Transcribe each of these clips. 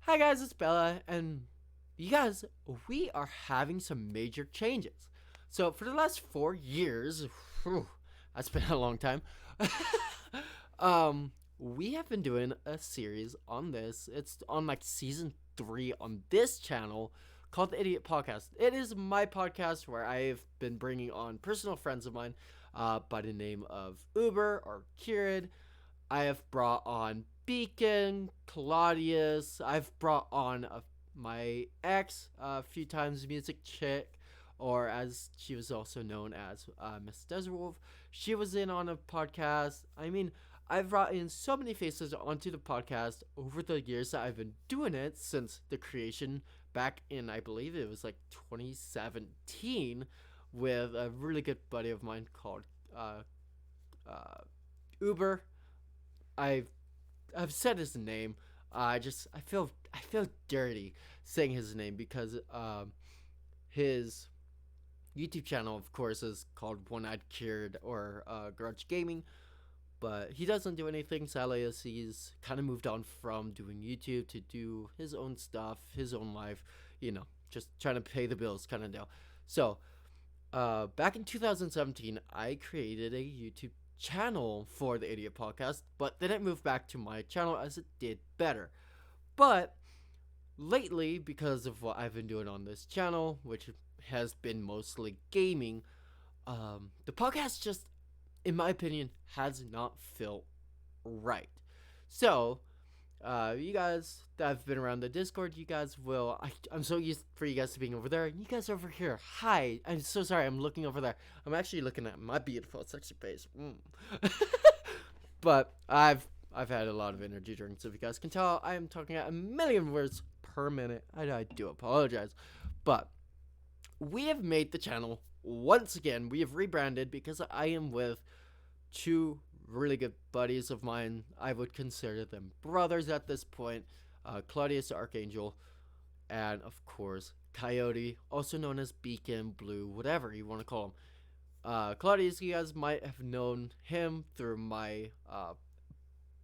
Hi guys, it's Bella, and you guys, we are having some major changes. So for the last 4 years, whew, that's been a long time. We have been doing a series on this. It's on like season 3 on this channel called the Idiot Podcast. It is my podcast where I've been bringing on personal friends of mine, by the name of Uber or Kieran. I have brought on Beacon, Claudius. I've brought on my ex a few times, Music Chick, or as she was also known as Miss Desertwolf. She was in on a podcast. I mean, I've brought in so many faces onto the podcast over the years that I've been doing it since the creation back in, I believe it was like 2017, with a really good buddy of mine called uh, uh, Uber. I've I've said his name. I feel dirty saying his name because his YouTube channel, of course, is called One Eyed Cured or Grudge Gaming. But he doesn't do anything. Sadly, as he's kind of moved on from doing YouTube to do his own stuff, his own life. Just trying to pay the bills, kind of deal. So back in 2017, I created a YouTube channel for the Idiot Podcast, but then it moved back to my channel as it did better. But lately, because of what I've been doing on this channel, which has been mostly gaming, the podcast just, in my opinion, has not felt right. So you guys that have been around the Discord, you guys will. I'm so used for you guys to being over there, and you guys over here. Hi, I'm so sorry. I'm looking over there. I'm actually looking at my beautiful, sexy face. But I've had a lot of energy drinks. If you guys can tell, I am talking at a million words per minute. I do apologize, but we have made the channel once again. We have rebranded because I am with two really good buddies of mine. I would consider them brothers at this point. Claudius Archangel, and of course Coyote, also known as Beacon, Blue, whatever you want to call him. Claudius, you guys might have known him through my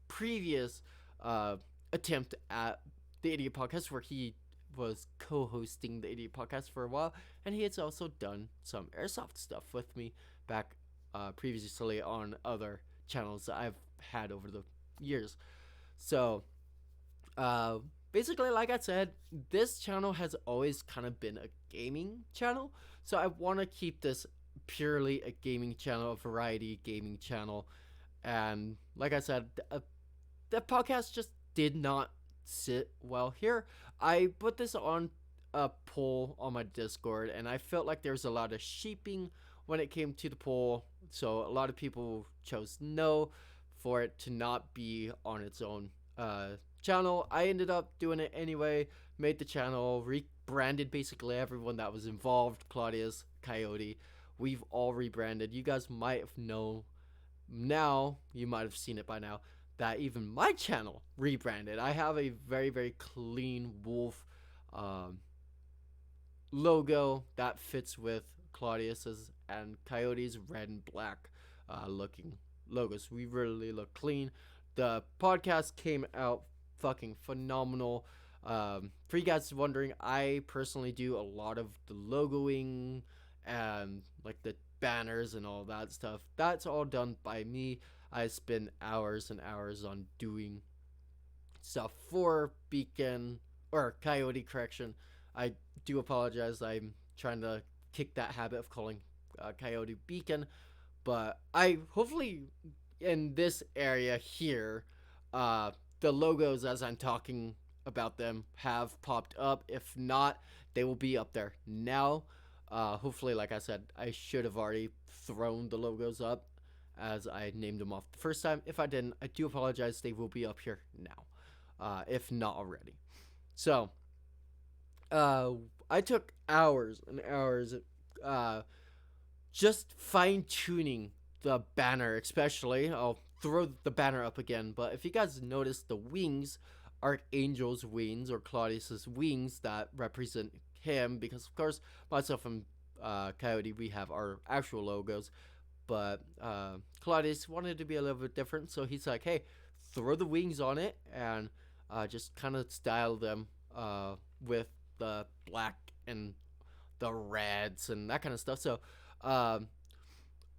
previous uh, attempt at the Idiot Podcast, where he was co-hosting the Idiot Podcast for a while, and he has also done some airsoft stuff with me back previously on other channels that I've had over the years. So, uh, basically, like I said, this channel has always kind of been a gaming channel. So I want to keep this purely a gaming channel, a variety gaming channel. And like I said, the podcast just did not sit well here. I put this on a poll on my Discord, and I felt like there was a lot of sheeping when it came to the poll. So a lot of people chose no for it to not be on its own channel. I ended up doing it anyway, made the channel, rebranded basically everyone that was involved. Claudius, Coyote, we've all rebranded. You guys might have known now, you might have seen it by now, that even my channel rebranded. I have a very, very clean wolf um, logo that fits with Claudius's and Coyote's red and black looking logos. We really look clean. The podcast came out fucking phenomenal. For you guys wondering, I personally do a lot of the logoing and like the banners and all that stuff. That's all done by me. I spend hours and hours on doing stuff for Beacon or Coyote. Correction, I do apologize. I'm trying to kick that habit of calling Coyote Beacon, but I hopefully in this area here, the logos as I'm talking about them have popped up. If not, they will be up there now. Hopefully, like I said, I should have already thrown the logos up as I named them off the first time. If I didn't, I do apologize. They will be up here now, if not already. So, I took hours and hours uh, just fine tuning the banner, especially. I'll throw the banner up again, but if you guys notice the wings, Archangel's wings or Claudius's wings that represent him, because of course myself and Coyote, we have our actual logos, but Claudius wanted to be a little bit different, so he's like, hey, throw the wings on it, and just kind of style them with the black and the reds and that kind of stuff. So um,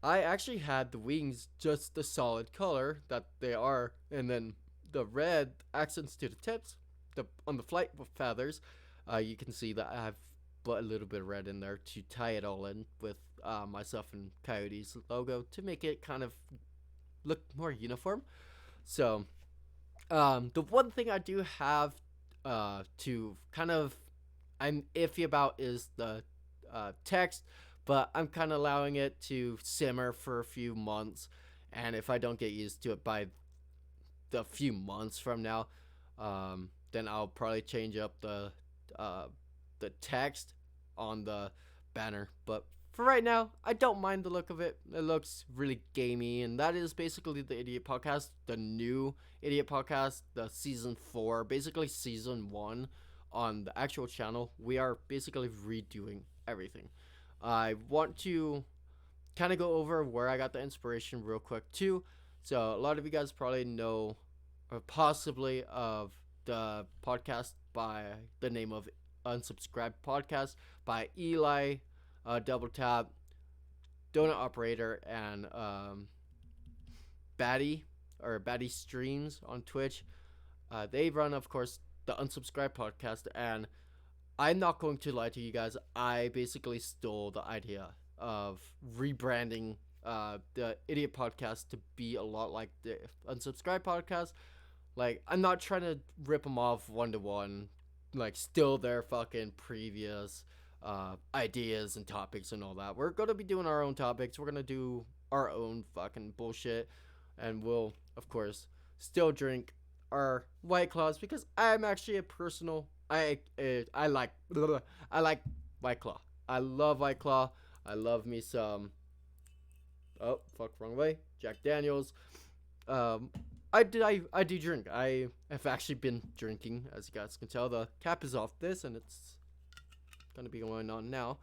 I actually had the wings just the solid color that they are, and then the red accents to the tips, the on the flight feathers. You can see that I have put a little bit of red in there to tie it all in with myself and Coyote's logo to make it kind of look more uniform. So the one thing I do have to kind of I'm iffy about is the text, but I'm kind of allowing it to simmer for a few months, and if I don't get used to it by the few months from now, then I'll probably change up uh, the text on the banner. But for right now, I don't mind the look of it. It looks really gamey, and that is basically the Idiot Podcast, the new Idiot Podcast, the season 4, basically season 1 on the actual channel. We are basically redoing everything. I want to kind of go over where I got the inspiration real quick too. So a lot of you guys probably know, or possibly of the podcast by the name of Unsubscribed Podcast by Eli, Double Tap, Donut Operator, and Batty or Batty Streams on Twitch. They run, of course, the Unsubscribed Podcast, and I'm not going to lie to you guys. I basically stole the idea of rebranding the Idiot Podcast to be a lot like the Unsubscribed Podcast. Like, I'm not trying to rip them off one to one, like, steal their fucking previous ideas and topics and all that. We're gonna be doing our own topics. We're gonna do our own fucking bullshit, and we'll, of course, still drink our White Claws because I'm actually a personal. I like I like White Claw. I love White Claw. I love me some. Oh fuck, wrong way. Jack Daniels. Um, I do drink. I have actually been drinking, as you guys can tell. The cap is off this, and it's gonna be going on now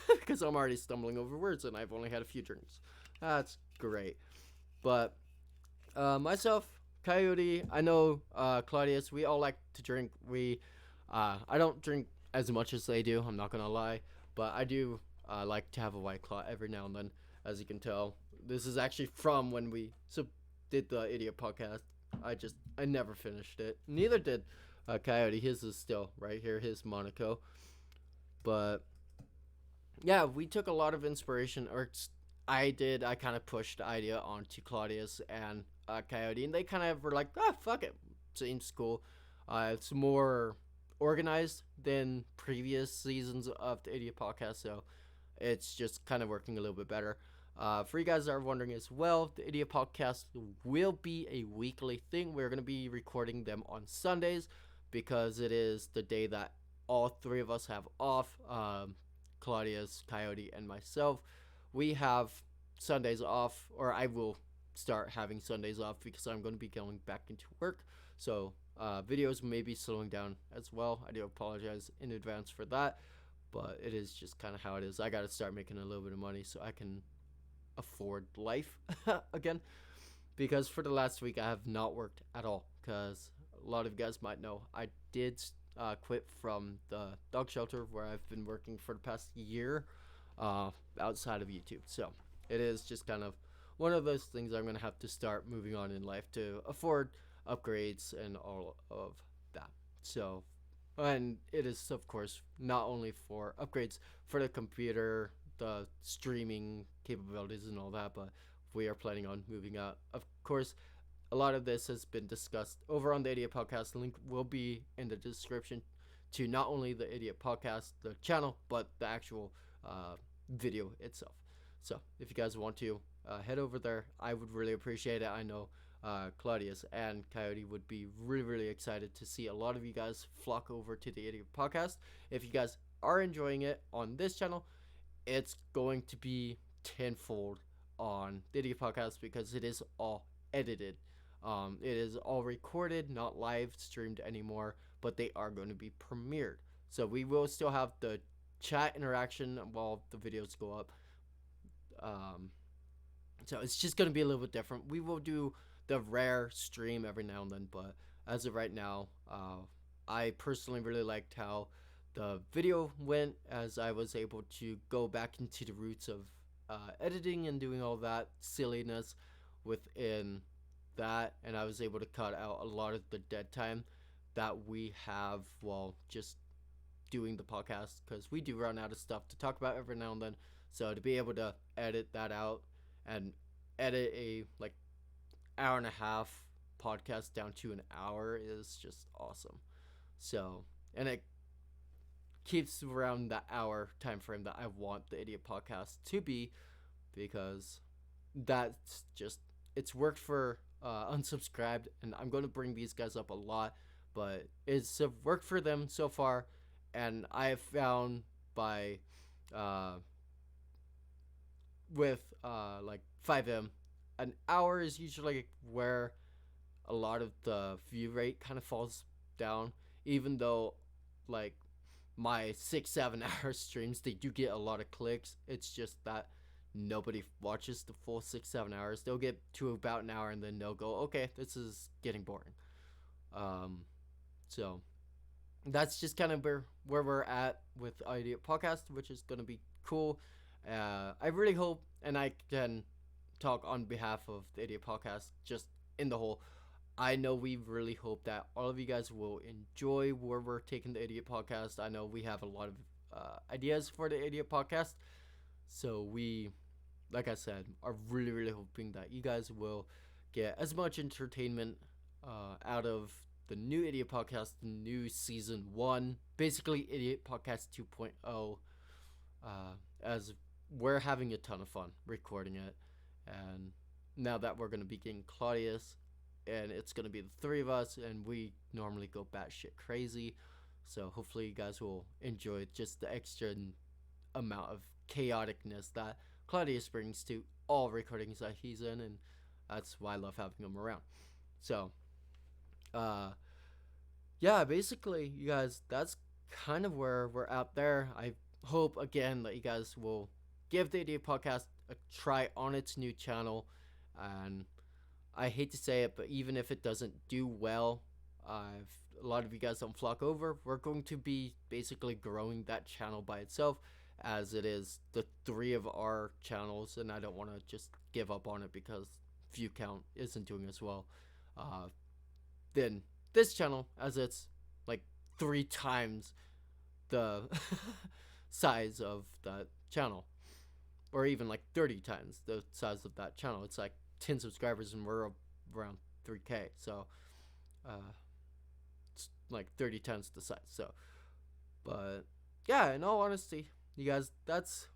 because I'm already stumbling over words, and I've only had a few drinks. That's great. But myself, Coyote, I know Claudius, we all like to drink. I don't drink as much as they do. I'm not gonna lie, but I do like to have a White Claw every now and then. As you can tell, this is actually from when we did the Idiot Podcast. I never finished it. Neither did Coyote. His is still right here. His Monaco. But yeah, we took a lot of inspiration, or I did. I kind of pushed the idea onto Claudius and Coyote, and they kind of were like, "Ah, fuck it, seems cool." It's more organized than previous seasons of the Idiot Podcast, so it's just kind of working a little bit better. For you guys that are wondering as well, the Idiot Podcast will be a weekly thing. We're going to be recording them on Sundays because it is the day that all three of us have off. Claudius, Coyote, and myself. We have Sundays off, or I will start having Sundays off because I'm going to be going back into work. So videos may be slowing down as well. I do apologize in advance for that, but it is just kind of how it is. I got to start making a little bit of money so I can afford life again, because for the last week I have not worked at all, because a lot of you guys might know I did quit from the dog shelter where I've been working for the past year outside of YouTube. So it is just kind of one of those things I'm going to have to start moving on in life to afford upgrades and all of that. So, and it is, of course, not only for upgrades for the computer, the streaming capabilities and all that, but we are planning on moving out. Of course, a lot of this has been discussed over on the Idiot Podcast. The link will be in the description to not only the Idiot Podcast, the channel, but the actual video itself. So if you guys want to head over there, I would really appreciate it. I know Claudius and Coyote would be really, really excited to see a lot of you guys flock over to the Idiot Podcast. If you guys are enjoying it on this channel, it's going to be tenfold on the Idiot Podcast because it is all edited. It is all recorded, not live streamed anymore, but they are going to be premiered. So we will still have the chat interaction while the videos go up. So it's just going to be a little bit different. We will do the rare stream every now and then, but as of right now. I personally really liked how the video went, as I was able to go back into the roots of editing and doing all that silliness within that, and I was able to cut out a lot of the dead time that we have while just doing the podcast, because we do run out of stuff to talk about every now and then. So to be able to edit that out and edit a like hour and a half podcast down to an hour is just awesome. So, and it keeps around that hour time frame that I want the Idiot Podcast to be, because that's just, it's worked for Unsubscribed, and I'm going to bring these guys up a lot, but it's worked for them so far, and I have found by uh, with like FiveM, an hour is usually where a lot of the view rate kind of falls down, even though like my 6-7 hour streams, they do get a lot of clicks. It's just that nobody watches the full 6-7 hours. They'll get to about an hour and then they'll go, okay, this is getting boring. um so that's just kind of where we're at with Idiot Podcast, which is gonna be cool. I really hope, and I can talk on behalf of the Idiot Podcast just in the whole. I know we really hope that all of you guys will enjoy where we're taking the Idiot Podcast. I know we have a lot of ideas for the Idiot Podcast. So we, like I said, are really, really hoping that you guys will get as much entertainment out of the new Idiot Podcast, the new season 1, basically Idiot Podcast 2.0, as we're having a ton of fun recording it. And now that we're going to be getting Claudius, and it's going to be the three of us, and we normally go batshit crazy. So hopefully you guys will enjoy just the extra amount of chaoticness that Claudius brings to all recordings that he's in, and that's why I love having him around. So, yeah, basically, you guys, that's kind of where we're out there. I hope, again, that you guys will give the Idiot Podcast a try on its new channel, and I hate to say it, but even if it doesn't do well, a lot of you guys don't flock over, we're going to be basically growing that channel by itself, as it is the three of our channels, and I don't want to just give up on it because view count isn't doing as well. Then this channel, as it's like 3 times the size of that channel, or even like 30 times the size of that channel. It's like 10 subscribers and we're around 3K. So it's like 30 times the size. So, but yeah, in all honesty, you guys, that's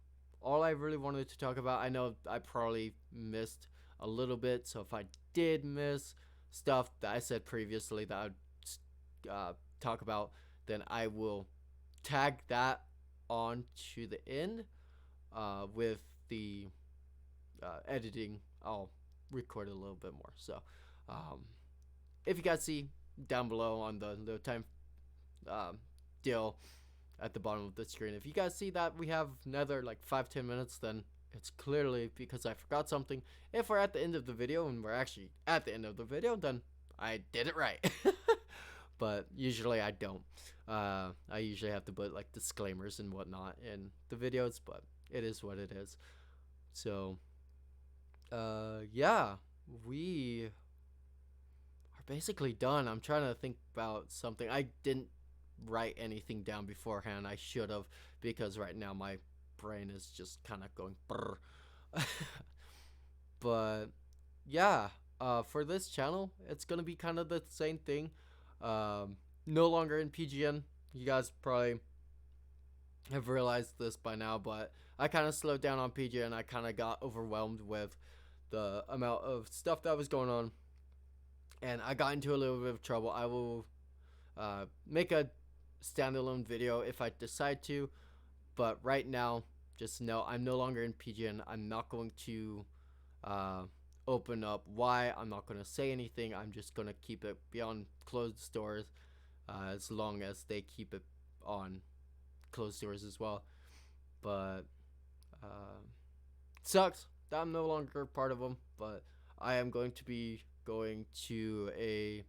all I really wanted to talk about. I know I probably missed a little bit, so if I did miss stuff that I said previously that I'd talk about, then I will tag that on to the end with the editing. I'll record it a little bit more. So if you guys see down below on the time deal at the bottom of the screen, if you guys see that we have another like 5-10 minutes, then it's clearly because I forgot something. If we're at the end of the video and we're actually at the end of the video, then I did it right. But usually I don't. I usually have to put like disclaimers and whatnot in the videos, but it is what it is. So yeah, we are basically done. I'm trying to think about something. I didn't write anything down beforehand. I should have, because right now my brain is just kind of going brr. But yeah, for this channel, it's gonna be kind of the same thing. No longer in PGN. You guys probably have realized this by now, but I kind of slowed down on PGN. I kind of got overwhelmed with the amount of stuff that was going on, and I got into a little bit of trouble. I will make a standalone video if I decide to, but right now, just know I'm no longer in PGN. I'm not going to open up why. I'm not going to say anything. I'm just going to keep it beyond closed doors, as long as they keep it on closed doors as well. But it sucks that I'm no longer part of them, but I am going to be going to a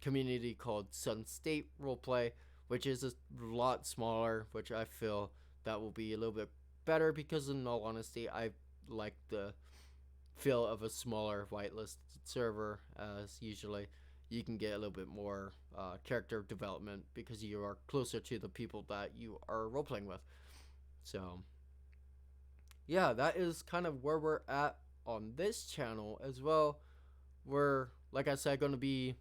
community called Sun State Roleplay, which is a lot smaller, which I feel that will be a little bit better because, in all honesty, I like the feel of a smaller whitelist server, as usually you can get a little bit more character development because you are closer to the people that you are role playing with. So, yeah, that is kind of where we're at on this channel as well. We're, like I said, going to be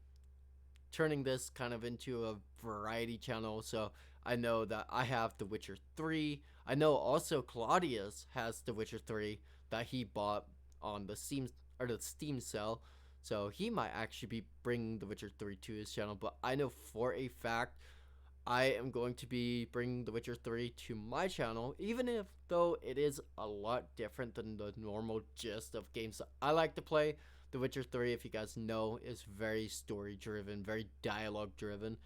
turning this kind of into a variety channel. So I know that I have The Witcher 3. I know also Claudius has The Witcher 3 that he bought on the Steam sale. So he might actually be bringing The Witcher 3 to his channel. But I know for a fact I am going to be bringing The Witcher 3 to my channel, even if though it is a lot different than the normal gist of games that I like to play. The Witcher 3, if you guys know, is very story driven, very dialogue driven.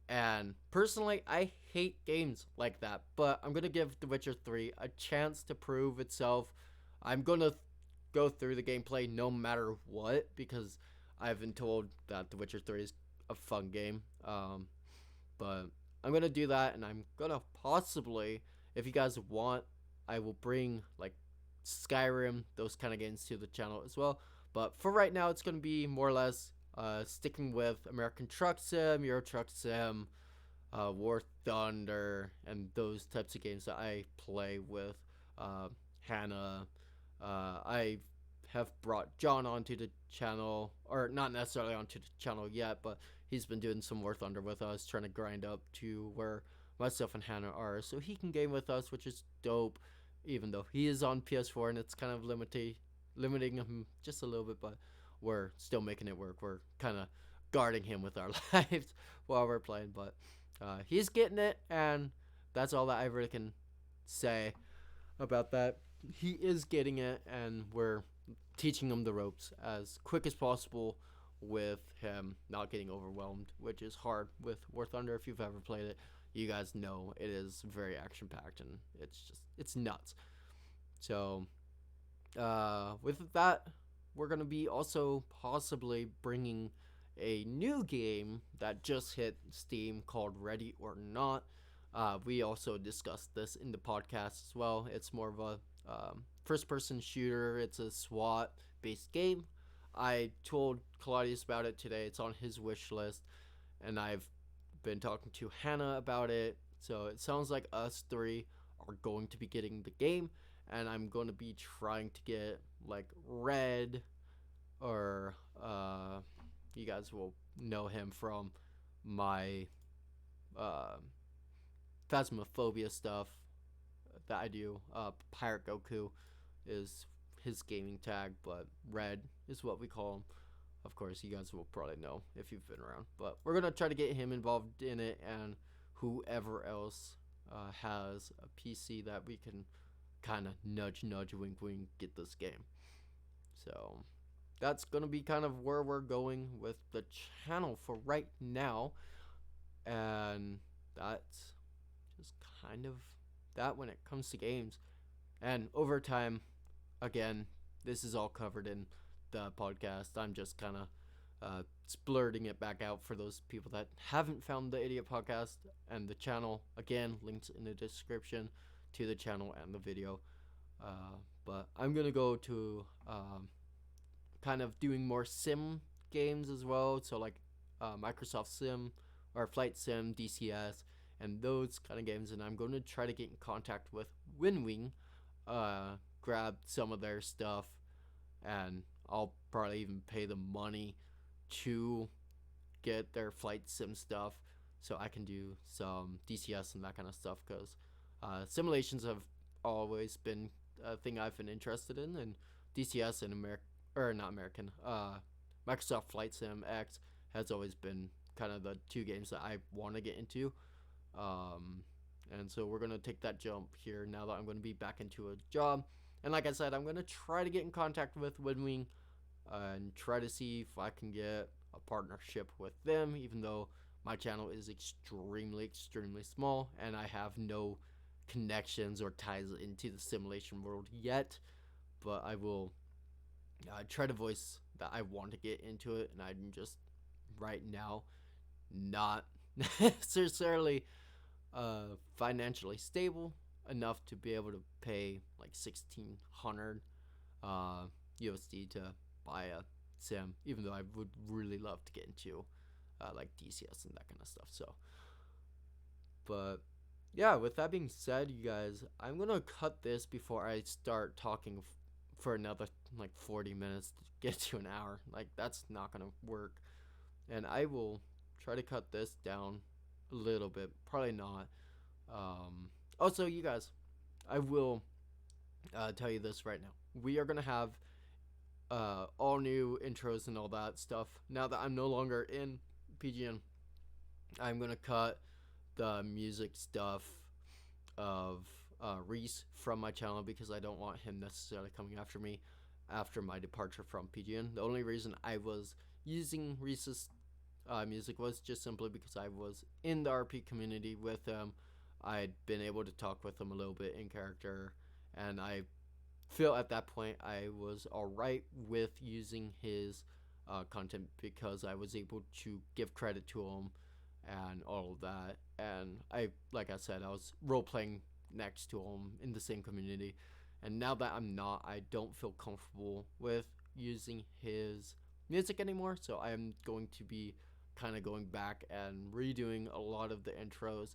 And personally, I hate games like that, but I'm going to give The Witcher 3 a chance to prove itself. I'm going to go through the gameplay no matter what, because I've been told that The Witcher 3 is a fun game. But I'm going to do that, and I'm going to possibly, if you guys want, I will bring like Skyrim, those kind of games to the channel as well. But for right now, it's going to be more or less sticking with American Truck Sim, Euro Truck Sim, War Thunder, and those types of games that I play with Hannah. I have brought John onto the channel, or not necessarily onto the channel yet, but he's been doing some War Thunder with us, trying to grind up to where myself and Hannah are, so he can game with us, which is dope, even though he is on PS4 and it's kind of limiting him just a little bit, but we're still making it work. We're kind of guarding him with our lives while we're playing, but he's getting it, and that's all that I really can say about that. He is getting it, and we're teaching him the ropes as quick as possible with him not getting overwhelmed, which is hard with War Thunder. If you've ever played it, you guys know it is very action packed, and it's nuts. So with that, we're going to be also possibly bringing a new game that just hit Steam called Ready or Not. We also discussed this in the podcast as well. It's more of a first-person shooter. It's a SWAT-based game. I told Claudius about it today. It's on his wish list, and I've been talking to Hannah about it. So it sounds like us three are going to be getting the game, and I'm going to be trying to get like Red, or you guys will know him from my Phasmophobia stuff that I do. Pirate Goku is his gaming tag, but Red is what we call him. Of course, you guys will probably know if you've been around, but we're gonna try to get him involved in it, and whoever else has a PC that we can kind of nudge, wink, wink, get this game. So that's gonna be kind of where we're going with the channel for right now, and that's just kind of that when it comes to games. And over time, again, this is all covered in the podcast. I'm just kind of splurting it back out for those people that haven't found the Idiot Podcast, and the channel, again, links in the description to the channel and the video. But I'm gonna go to kind of doing more sim games as well, so like Microsoft Sim or Flight Sim, DCS, and those kind of games. And I'm going to try to get in contact with WinWing, grab some of their stuff, and I'll probably even pay them money to get their Flight Sim stuff, so I can do some DCS and that kind of stuff, because simulations have always been a thing I've been interested in, and DCS and Microsoft Flight Sim X has always been kind of the two games that I want to get into. And so we're going to take that jump here now that I'm going to be back into a job. And like I said, I'm going to try to get in contact with WinWing and try to see if I can get a partnership with them, even though my channel is extremely small and I have no connections or ties into the simulation world yet. But I will try to voice that I want to get into it, and I'm just right now not necessarily financially stable enough to be able to pay like 1,600 USD to buy a sim, even though I would really love to get into like DCS and that kind of stuff. So, but yeah, with that being said, you guys, I'm gonna cut this before I start talking for another like 40 minutes to get to an hour. Like, that's not gonna work. And I will try to cut this down a little bit. Probably not. Also, you guys, I will tell you this right now. We are gonna have all new intros and all that stuff. Now that I'm no longer in PGN, I'm gonna cut the music stuff of Reese from my channel because I don't want him necessarily coming after me after my departure from PGN. The only reason I was using Reese's music was just simply because I was in the RP community with him. I'd been able to talk with him a little bit in character, and I feel at that point I was alright with using his content because I was able to give credit to him and all of that. And I, like I said, I was role playing next to him in the same community. And now that I'm not, I don't feel comfortable with using his music anymore. So I am going to be kind of going back and redoing a lot of the intros.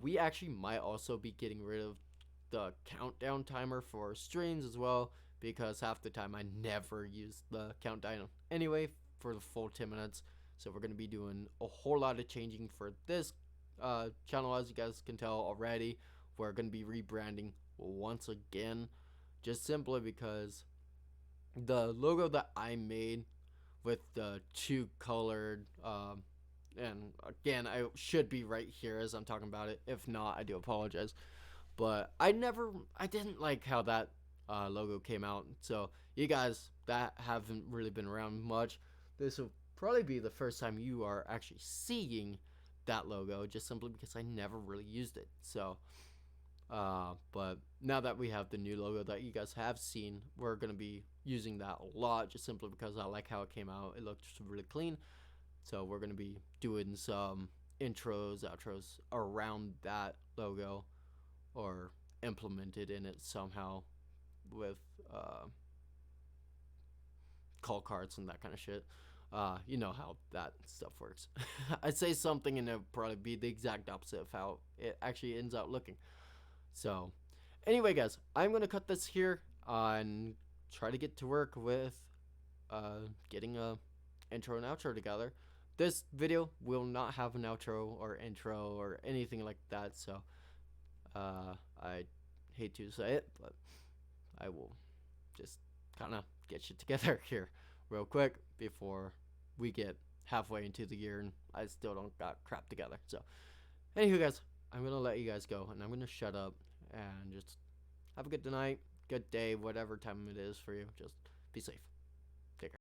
We actually might also be getting rid of the countdown timer for streams as well, because half the time I never use the countdown anyway for the full 10 minutes. So we're going to be doing a whole lot of changing for this channel, as you guys can tell already. We're going to be rebranding once again, just simply because the logo that I made with the two colored and again, I should be right here as I'm talking about it. If not, I do apologize. But I didn't like how that logo came out. So you guys that haven't really been around much, this will probably be the first time you are actually seeing that logo, just simply because I never really used it. So, but now that we have the new logo that you guys have seen, we're gonna be using that a lot, just simply because I like how it came out. It looked really clean. So we're gonna be doing some intros, outros around that logo, or implemented in it somehow with call cards and that kind of shit. You know how that stuff works. I'd say something and it'd probably be the exact opposite of how it actually ends up looking. So, anyway, guys, I'm gonna cut this here and try to get to work with getting a intro and outro together. This video will not have an outro or intro or anything like that, so I hate to say it, but I will just kind of get shit together here real quick before we get halfway into the year and I still don't got crap together. So, anywho, guys, I'm gonna let you guys go and I'm gonna shut up and just have a good night, good day, whatever time it is for you. Just be safe. Take care.